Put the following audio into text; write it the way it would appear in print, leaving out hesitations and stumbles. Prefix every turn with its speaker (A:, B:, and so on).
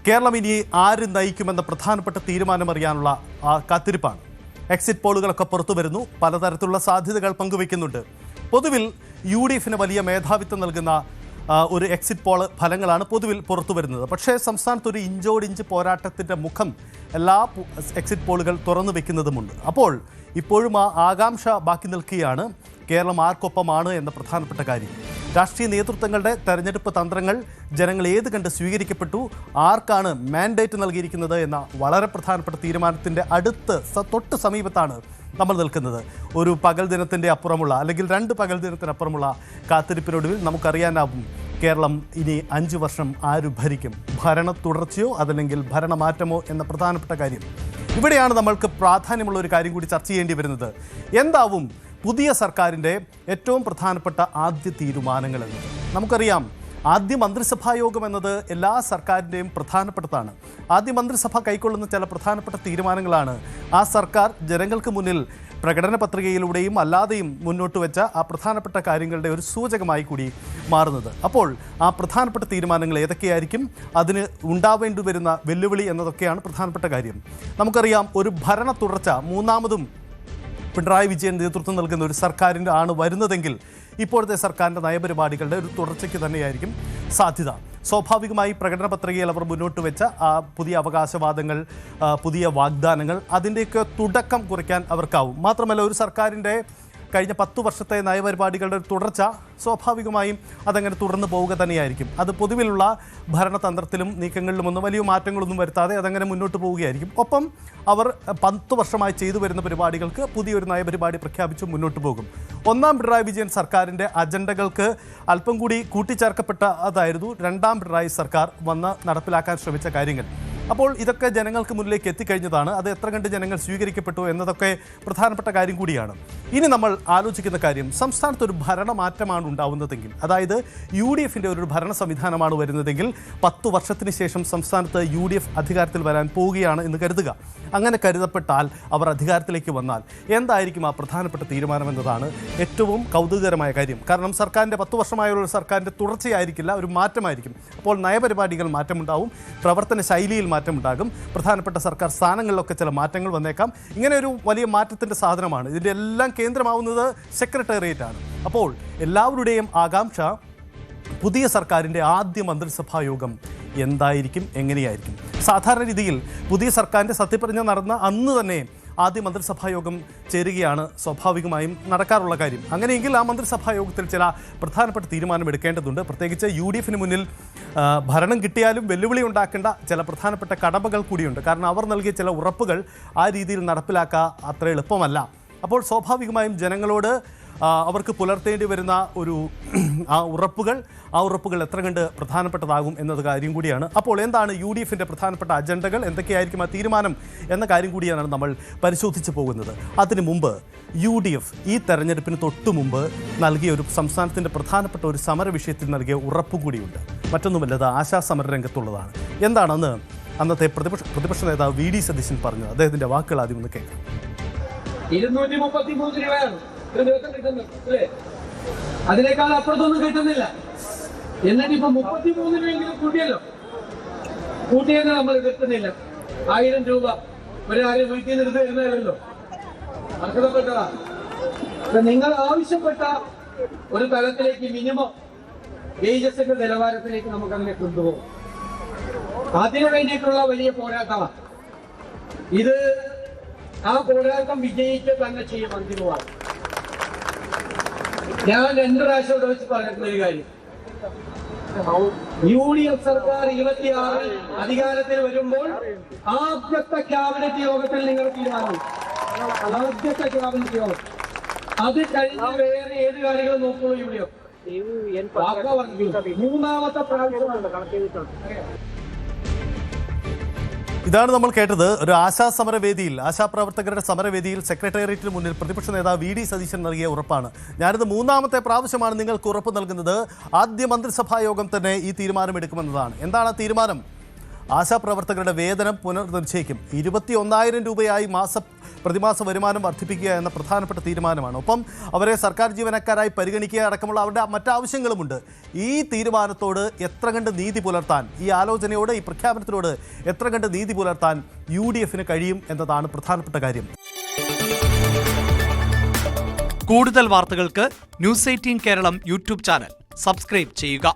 A: കേരളം ഇനി ആര് നയിക്കുമെന്ന പ്രധാനപ്പെട്ട തീരുമാനമറിയാനുള്ള കാത്തിരിപ്പാണ്. എക്സിറ്റ് പോളുകളൊക്കെ പുറത്തു വരുന്നു, പലതരത്തിലുള്ള സാധ്യതകൾ പങ്കുവയ്ക്കുന്നുണ്ട്. പൊതുവിൽ UDFന് വലിയ മേധാവിത്വം നൽകുന്ന ഒരു എക്സിറ്റ് പോൾ ഫലങ്ങളാണ് പൊതുവിൽ പുറത്തു വരുന്നത്. പക്ഷേ സംസ്ഥാനത്ത് ഒരു ഇഞ്ചോടിഞ്ച് പോരാട്ടത്തിൻ്റെ മുഖം എല്ലാ എക്സിറ്റ് പോളുകൾ തുറന്നു വെക്കുന്നതുമുണ്ട്. അപ്പോൾ ഇപ്പോഴും ആ ആകാംക്ഷ ബാക്കി നിൽക്കുകയാണ്. കേരളം ആർക്കൊപ്പമാണ് എന്ന പ്രധാനപ്പെട്ട കാര്യം. രാഷ്ട്രീയ നേതൃത്വങ്ങളുടെ തെരഞ്ഞെടുപ്പ് തന്ത്രങ്ങൾ ജനങ്ങൾ ഏത് കണ്ട് സ്വീകരിക്കപ്പെട്ടു, ആർക്കാണ് മാൻഡേറ്റ് നൽകിയിരിക്കുന്നത് എന്ന വളരെ പ്രധാനപ്പെട്ട തീരുമാനത്തിൻ്റെ തൊട്ട് സമീപത്താണ് നമ്മൾ നിൽക്കുന്നത്. ഒരു പകൽ ദിനത്തിൻ്റെ അപ്പുറമുള്ള അല്ലെങ്കിൽ 2 പകൽ ദിനത്തിനപ്പുറമുള്ള കാത്തിരിപ്പിനൊടുവിൽ നമുക്കറിയാനാവും കേരളം ഇനി 5 വർഷം ആര് ഭരിക്കും. ഭരണ തുടർച്ചയോ അതല്ലെങ്കിൽ ഭരണമാറ്റമോ എന്ന പ്രധാനപ്പെട്ട കാര്യം. ഇവിടെയാണ് നമ്മൾക്ക് പ്രാധാന്യമുള്ള ഒരു കാര്യം കൂടി ചർച്ച ചെയ്യേണ്ടി വരുന്നത്. എന്താവും പുതിയ സർക്കാരിൻ്റെ ഏറ്റവും പ്രധാനപ്പെട്ട ആദ്യ തീരുമാനങ്ങൾ എന്നത്? നമുക്കറിയാം, ആദ്യ മന്ത്രിസഭാ യോഗം എന്നത് എല്ലാ സർക്കാരിൻ്റെയും പ്രധാനപ്പെട്ടതാണ്. ആദ്യ മന്ത്രിസഭ കൈക്കൊള്ളുന്ന ചില പ്രധാനപ്പെട്ട തീരുമാനങ്ങളാണ് ആ സർക്കാർ ജനങ്ങൾക്ക് മുന്നിൽ പ്രകടന പത്രികയിലൂടെയും അല്ലാതെയും മുന്നോട്ട് വെച്ച ആ പ്രധാനപ്പെട്ട കാര്യങ്ങളുടെ ഒരു സൂചകമായി കൂടി മാറുന്നത്. അപ്പോൾ ആ പ്രധാനപ്പെട്ട തീരുമാനങ്ങൾ ഏതൊക്കെയായിരിക്കും, അതിന് ഉണ്ടാവേണ്ടി വരുന്ന വെല്ലുവിളി എന്നതൊക്കെയാണ് പ്രധാനപ്പെട്ട കാര്യം. നമുക്കറിയാം, ഒരു ഭരണ തുടർച്ച മൂന്നാമതും പിണറായി വിജയൻ നേതൃത്വം നൽകുന്ന ഒരു സർക്കാരിൻ്റെ ആണ് വരുന്നതെങ്കിൽ ഇപ്പോഴത്തെ സർക്കാരിൻ്റെ നയപരിപാടികളുടെ ഒരു തുടർച്ചയ്ക്ക് തന്നെയായിരിക്കും സാധ്യത. സ്വാഭാവികമായി പ്രകടന പത്രികയിൽ അവർ മുന്നോട്ട് വെച്ച പുതിയ അവകാശവാദങ്ങൾ, പുതിയ വാഗ്ദാനങ്ങൾ, അതിൻ്റെയൊക്കെ തുടക്കം കുറിക്കാൻ അവർക്കാവും. മാത്രമല്ല, ഒരു സർക്കാരിൻ്റെ കഴിഞ്ഞ 10 വർഷത്തെ നയപരിപാടികളുടെ ഒരു തുടർച്ച സ്വാഭാവികമായും അതങ്ങനെ തുടർന്ന് പോവുക തന്നെയായിരിക്കും. അത് പൊതുവിലുള്ള ഭരണതന്ത്രത്തിലും നീക്കങ്ങളിലുമൊന്നും വലിയ മാറ്റങ്ങളൊന്നും വരുത്താതെ അതങ്ങനെ മുന്നോട്ട് പോവുകയായിരിക്കും. ഒപ്പം അവർ 10 വർഷമായി ചെയ്തു വരുന്ന പരിപാടികൾക്ക് പുതിയൊരു നയപരിപാടി പ്രഖ്യാപിച്ചു മുന്നോട്ട് പോകും. ഒന്നാം പിണറായി വിജയൻ സർക്കാരിൻ്റെ അജണ്ടകൾക്ക് അല്പം കൂടി കൂട്ടിച്ചേർക്കപ്പെട്ടതായിരുന്നു രണ്ടാം പിണറായി സർക്കാർ വന്ന് നടപ്പിലാക്കാൻ ശ്രമിച്ച കാര്യങ്ങൾ. അപ്പോൾ ഇതൊക്കെ ജനങ്ങൾക്ക് മുന്നിലേക്ക് എത്തിക്കഴിഞ്ഞതാണ്. അത് എത്ര കണ്ട് ജനങ്ങൾ സ്വീകരിക്കപ്പെട്ടു എന്നതൊക്കെ പ്രധാനപ്പെട്ട കാര്യം കൂടിയാണ്. ഇനി നമ്മൾ ആലോചിക്കുന്ന കാര്യം, സംസ്ഥാനത്തൊരു ഭരണമാറ്റമാണ് ഉണ്ടാവുന്നതെങ്കിൽ, അതായത് UDFൻ്റെ ഒരു ഭരണ സംവിധാനമാണ് വരുന്നതെങ്കിൽ 10 വർഷത്തിന് ശേഷം സംസ്ഥാനത്ത് UDF അധികാരത്തിൽ വരാൻ പോവുകയാണ് എന്ന് കരുതുക. അങ്ങനെ കരുതപ്പെട്ടാൽ അവർ അധികാരത്തിലേക്ക് വന്നാൽ എന്തായിരിക്കും ആ പ്രധാനപ്പെട്ട തീരുമാനമെന്നതാണ് ഏറ്റവും കൗതുകകരമായ കാര്യം. കാരണം സർക്കാരിൻ്റെ 10 വർഷമായുള്ള ഒരു സർക്കാരിൻ്റെ തുടർച്ചയായിരിക്കില്ല, ഒരു മാറ്റമായിരിക്കും. അപ്പോൾ നയപരിപാടികൾ മാറ്റമുണ്ടാവും, പ്രവർത്തന ശൈലിയിൽ മാറ്റമുണ്ടാകും, പ്രധാനപ്പെട്ട സർക്കാർ സ്ഥാനങ്ങളിലൊക്കെ ചില മാറ്റങ്ങൾ വന്നേക്കാം. ഇങ്ങനെ ഒരു വലിയ മാറ്റത്തിൻ്റെ സാധനമാണ്. ഇതിൻ്റെ എല്ലാം കേന്ദ്രമാവുന്നത് സെക്രട്ടേറിയറ്റ് ആണ്. അപ്പോൾ എല്ലാവരുടെയും ആകാംക്ഷ പുതിയ സർക്കാരിൻ്റെ ആദ്യ മന്ത്രിസഭാ യോഗം എന്തായിരിക്കും, എങ്ങനെയായിരിക്കും. സാധാരണ രീതിയിൽ പുതിയ സർക്കാരിൻ്റെ സത്യപ്രതിജ്ഞ നടന്ന അന്ന് തന്നെ ആദ്യ മന്ത്രിസഭാ യോഗം ചേരുകയാണ് സ്വാഭാവികമായും നടക്കാറുള്ള കാര്യം. അങ്ങനെയെങ്കിൽ ആ മന്ത്രിസഭാ യോഗത്തിൽ ചില പ്രധാനപ്പെട്ട തീരുമാനം എടുക്കേണ്ടതുണ്ട്. പ്രത്യേകിച്ച് UDFന് മുന്നിൽ ഭരണം കിട്ടിയാലും വെല്ലുവിളി ഉണ്ടാക്കേണ്ട ചില പ്രധാനപ്പെട്ട കടമകൾ കൂടിയുണ്ട്. കാരണം അവർ നൽകിയ ചില ഉറപ്പുകൾ ആ രീതിയിൽ നടപ്പിലാക്കുക അത്ര എളുപ്പമല്ല. അപ്പോൾ സ്വാഭാവികമായും ജനങ്ങളോട് അവർക്ക് പുലർത്തേണ്ടി വരുന്ന ആ ഉറപ്പുകൾ എത്ര കണ്ട് പ്രധാനപ്പെട്ടതാകും എന്നത് കാര്യം കൂടിയാണ്. അപ്പോൾ എന്താണ് UDFൻ്റെ പ്രധാനപ്പെട്ട അജണ്ടകൾ, എന്തൊക്കെയായിരിക്കും ആ തീരുമാനം എന്ന കാര്യം കൂടിയാണ് നമ്മൾ പരിശോധിച്ച് പോകുന്നത്. അതിനു മുമ്പ് UDF ഈ തെരഞ്ഞെടുപ്പിന് തൊട്ടു മുമ്പ് നൽകിയ ഒരു സംസ്ഥാനത്തിൻ്റെ പ്രധാനപ്പെട്ട ഒരു സമര വിഷയത്തിൽ നൽകിയ ഉറപ്പ് കൂടിയുണ്ട്. മറ്റൊന്നുമല്ലത് ആശാസമര രംഗത്തുള്ളതാണ്. എന്താണെന്ന് അന്നത്തെ പ്രതിപക്ഷ നേതാവ് VD സതീശൻ പറഞ്ഞത്. അദ്ദേഹത്തിൻ്റെ വാക്കുകൾ ആദ്യം ഒന്ന് കേൾക്കാം.
B: 233 രൂപയാണ് ഒരു ദിവസം കിട്ടുന്നത് അല്ലേ? അതിനേക്കാൾ അപ്പുറത്തൊന്നും കിട്ടുന്നില്ല. എന്നിട്ട് ഇപ്പൊ 33 രൂപയെങ്കിലും കൂട്ടിയെന്ന് നമ്മൾ കിട്ടുന്നില്ല. 1000 രൂപ ഒരാളെ വീട്ടിൽ നിന്ന് വരുന്നതല്ലോ, അർഹതപ്പെട്ടതാ. നിങ്ങൾ ആവശ്യപ്പെട്ട ഒരു തലത്തിലേക്ക് മിനിമം വേജസിന്റെ നിലവാരത്തിലേക്ക് നമുക്ക് അങ്ങനെ കൊണ്ടുപോകും. അതിനു വേണ്ടിയിട്ടുള്ള വലിയ പോരാട്ടമാണ് ഇത്. ആ പോരാട്ടം വിജയിക്കുക തന്നെ ചെയ്യും അന്തിമമാണ്. ഞാൻ 2 പ്രാവശ്യം ഇവിടെ വെച്ച് പറഞ്ഞിട്ടുള്ള ഒരു കാര്യം, UDF സർക്കാർ 26 അധികാരത്തിൽ വരുമ്പോൾ ആദ്യത്തെ ക്യാബിനറ്റ് യോഗത്തിൽ നിങ്ങൾ തീരുമാനം, ആദ്യത്തെ ക്യാബിനറ്റ് യോഗം. അത് കഴിഞ്ഞ് വേറെ ഏത് കാര്യങ്ങളും നോക്കുള്ളൂ UDF. മൂന്നാമത്തെ പ്രാവശ്യം
A: ഇതാണ് നമ്മൾ കേട്ടത്. ഒരു ആശാപ്രവർത്തകരുടെ സമരവേദിയിൽ സെക്രട്ടേറിയറ്റിന് മുന്നിൽ പ്രതിപക്ഷ നേതാവ് VD സതീശൻ നൽകിയ ഉറപ്പാണ്. ഞാനിത് 3ാമത്തെ പ്രാവശ്യമാണ് നിങ്ങൾക്ക് ഉറപ്പ് നൽകുന്നത്. ആദ്യ മന്ത്രിസഭാ യോഗം തന്നെ ഈ തീരുമാനമെടുക്കുമെന്നതാണ്. എന്താണ് ആ തീരുമാനം? ആശാപ്രവർത്തകരുടെ വേതനം പുനർനിശ്ചയിക്കും. 21,000 രൂപയായി പ്രതിമാസ വരുമാനം വർദ്ധിപ്പിക്കുക എന്ന പ്രധാനപ്പെട്ട തീരുമാനമാണ്. ഒപ്പം അവരെ സർക്കാർ ജീവനക്കാരായി പരിഗണിക്കുക അടക്കമുള്ള അവരുടെ മറ്റാവശ്യങ്ങളുമുണ്ട്. ഈ തീരുമാനത്തോട് എത്ര കണ്ട് നീതി പുലർത്താൻ, ഈ ആലോചനയോട്, ഈ പ്രഖ്യാപനത്തിനോട് എത്ര കണ്ട് നീതി പുലർത്താൻ UDF-ന് കഴിയും എന്നതാണ് പ്രധാനപ്പെട്ട കാര്യം.
C: കൂടുതൽ വാർത്തകൾക്ക് News 18 Keralam YouTube channel subscribe ചെയ്യുക.